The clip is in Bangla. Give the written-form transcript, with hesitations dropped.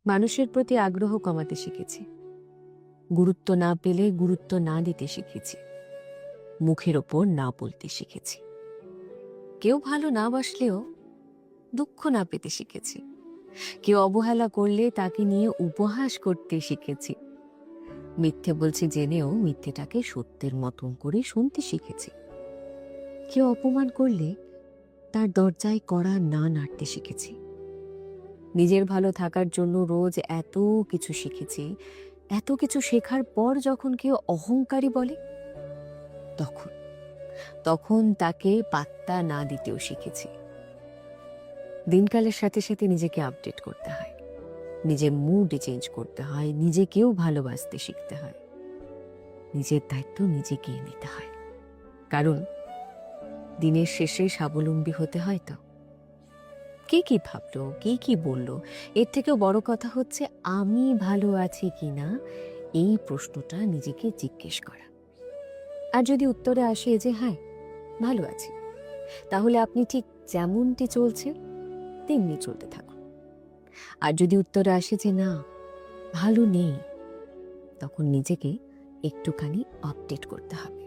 মানুষের প্রতি আগ্রহ কমাতে শিখেছি, গুরুত্ব না পেলে গুরুত্ব না দিতে শিখেছি, মুখের ওপর না বলতে শিখেছি। কেউ ভালো না বাসলেও দুঃখ না পেতে শিখেছি, কেউ অবহেলা করলে তাকে নিয়ে উপহাস করতে শিখেছি। মিথ্যে বলছি জেনেও মিথ্যেটাকে সত্যের মতন করে শুনতে শিখেছি। কেউ অপমান করলে তার দরজায় কড়া না নাড়তে শিখেছি। নিজের ভালো থাকার জন্য রোজ এত কিছু শিখেছি। এত কিছু শেখার পর যখন কেউ অহংকারী বলে, তখন তখন তাকে পাত্তা না দিতেও শিখেছি। দিনকালের সাথে সাথে নিজেকে আপডেট করতে হয়, নিজের মুড চেঞ্জ করতে হয়, নিজেকেও ভালোবাসতে শিখতে হয়, নিজের দায়িত্ব নিজেকেই নিতে হয়। কারণ দিনের শেষে স্বাবলম্বী হতে হয় তো। কে কি ভাবলো, কে কি বললো, এর থেকেও বড় কথা হচ্ছে আমি ভালো আছি কিনা এই প্রশ্নটা নিজেকে জিজ্ঞেস করা। আর যদি উত্তরে আসে যে হ্যাঁ ভালো আছি, তাহলে আপনি ঠিক যেমনটি চলছেন তেমনি চলতে থাকুন। আর যদি উত্তরে আসে যে না ভালো নেই, তখন নিজেকে একটুখানি আপডেট করতে হবে।